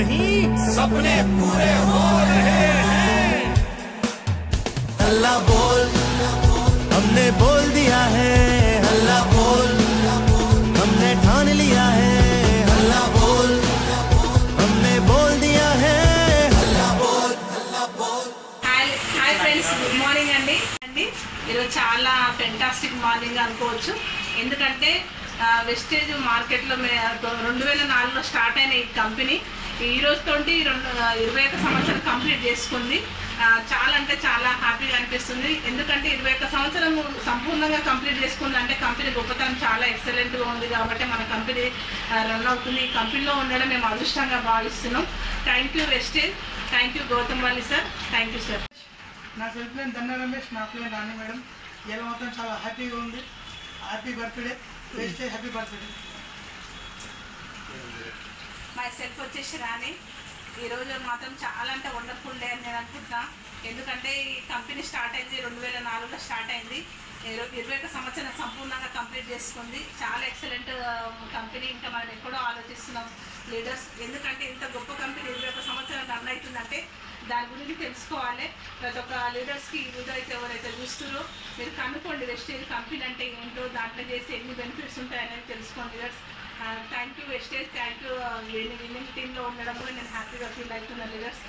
नहीं सपने पूरे हो रहे हैं। हल्ला बोल हमने बोल दिया है, हल्ला बोल हमने ठान लिया है, हल्ला बोल हमने बोल दिया है, हल्ला बोल हल्ला बोल। हाय फ्रेंड्स, గుడ్ మార్నింగ్ అండి. ఈరోజు చాలా ఫెంటాస్టిక్ మార్నింగ్ అనుకోవచ్చు. ఎందుకంటే వెస్టేజ్ మార్కెట్లో 2004లో స్టార్ట్ అయిన ఈ కంపెనీ ఈ రోజుతో 21 సంవత్సరం కంప్లీట్ చేసుకుంది. చాలా అంటే చాలా హ్యాపీగా అనిపిస్తుంది. ఎందుకంటే 21 సంవత్సరం సంపూర్ణంగా కంప్లీట్ చేసుకుంది అంటే కంపెనీ గొప్పతనం చాలా ఎక్సలెంట్గా ఉంది కాబట్టి మన కంపెనీ రన్ అవుతుంది. ఈ కంపెనీలో ఉండడం మేము అదృష్టంగా భావిస్తున్నాం. Thank you Vestige, thank you Gautam Valli sir, thank you sir. నా సెల్ఫ్ నేమ్ ధన్య రమేష్, నా పేరు రాణి మేడం. ఇలా మొత్తం చాలా హ్యాపీగా ఉంది. Happy birthday Vestige, happy birthday. Myself వచ్చేసి రాణి. ఈరోజు మాత్రం చాలా అంటే వండర్ఫుల్ డే అని నేను అనుకుంటున్నా. ఎందుకంటే ఈ కంపెనీ స్టార్ట్ అయింది 2004లో స్టార్ట్ అయింది. 21 సంవత్సరం సంపూర్ణంగా కంప్లీట్ చేసుకుంది. చాలా ఎక్సలెంట్ కంపెనీ. ఇంకా మనం ఎక్కడో ఆలోచిస్తున్నాం లీడర్స్. ఎందుకంటే ఇంత గొప్ప కంపెనీ 21 సంవత్సరం రన్ అవుతుందంటే దాని గురించి తెలుసుకోవాలి. ప్రతి ఒక్క లీడర్స్కి ఈ వీడియో అయితే ఎవరైతే చూస్తున్నారో మీరు కనుక్కోండి వెస్టేజ్ కంపెనీ అంటే ఏంటో, దాంట్లో చేస్తే ఎన్ని బెనిఫిట్స్ ఉంటాయనేది తెలుసుకోండి leaders. Thank you Vestige, thank you winning టీంలో ఉండడం కూడా నేను హ్యాపీగా ఫీల్ అవుతున్నాను leaders.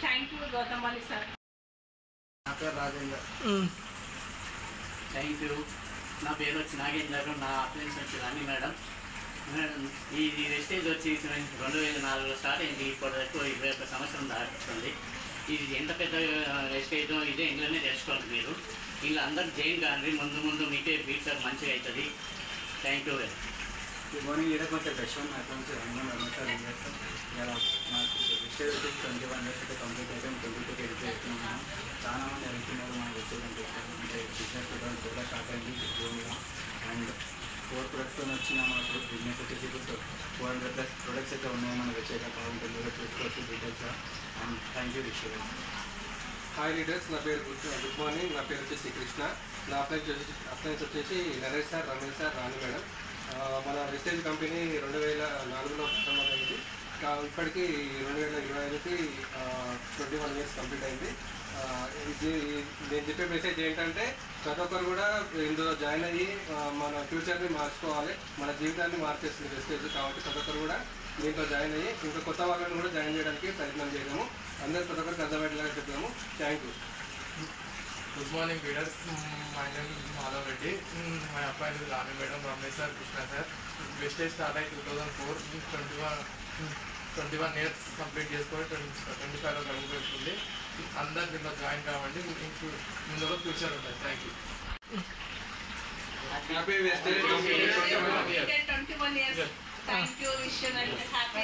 Thank you Gautam Valli sir. నా పేరు రాజేందర్. Thank you. నా పేరు వచ్చి నాగేందర్. నా అప్లయన్స్ వచ్చి రాణి మేడం. ఇది వెస్టేజ్ వచ్చి 2004లో స్టార్ట్ అయింది. ఇప్పటి వరకు 21 సంవత్సరం దాటుతుంది. ఇది ఎంత పెద్ద వెస్టేజ్ ఇదే ఇంట్లోనే తెలుసుకోండి మీరు. వీళ్ళు అందరూ జైన్ కానీ ముందు ముందు మీకే ఫ్యూచర్ మంచిగా అవుతుంది. Thank you. Good morning. ఈడ కొంచెం యశ్వంత్ నా అకౌంట్ ఇలా నాకు వెస్టేజ్ వచ్చి 21 ఇయర్స్ అయితే కంప్లీట్ అయితే 22కి ఎడిట్ చేస్తున్నాను. చాలా మంది అడుగుతున్నారు మన వెస్టేజ్ అంటే బిజినెస్ కూడా స్టార్ట్ అయింది జూన్లో. అండ్ 4 ప్రొడక్ట్స్తో వచ్చిన మనకు బిజినెస్ వచ్చేసి 400+ ప్రొడక్ట్స్ అయితే ఉన్నాయి. మన వెబ్సైట్ అకౌంట్ చూసుకోవచ్చు డీటెయిల్స్. అండ్ థ్యాంక్ యూ విషయం. హాయ్ లీడర్స్, నా పేరు గుడ్ మార్నింగ్. నా పేరు వచ్చేసి కృష్ణ. నా అప్లయన్స్ వచ్చేసి నరేష్ సార్, రమేష్ సార్, రాణి మేడం. మన వెస్టేజ్ కంపెనీ 2004లో ప్రారంభమైంది. ఇప్పటికీ 2025కి 21 ఇయర్స్ కంప్లీట్ అయింది. ఇది నేను చెప్పే మెసేజ్ ఏంటంటే ప్రతి ఒక్కరు కూడా ఇందులో జాయిన్ అయ్యి మన ఫ్యూచర్ని మార్చుకోవాలి. మన జీవితాన్ని మార్చేస్తుంది వెస్టేజ్. కాబట్టి ప్రతి ఒక్కరు కూడా దీంట్లో జాయిన్ అయ్యి ఇంకా కొత్త వాళ్ళని కూడా జాయిన్ చేయడానికి ప్రయత్నం చేయడము. అందరూ ప్రతి ఒక్కరికి అర్థమయ్యేలాగా చెప్తాము. Thank you. Good morning leaders. My name is Madhav Reddy. My అబ్బాయి is Rani madam, Ramesh sir, Krishna sir. Vestige start అయ్యి 2004 21 ఇయర్స్ కంప్లీట్ చేసుకొని 25లో గడుపుతుంది. అందరు దీంట్లో జాయిన్ కావండి. ఇందులో ఫ్యూచర్ ఉంటుంది. Thank you. Happy Vestige. 21 years. Thank you, wish you a happy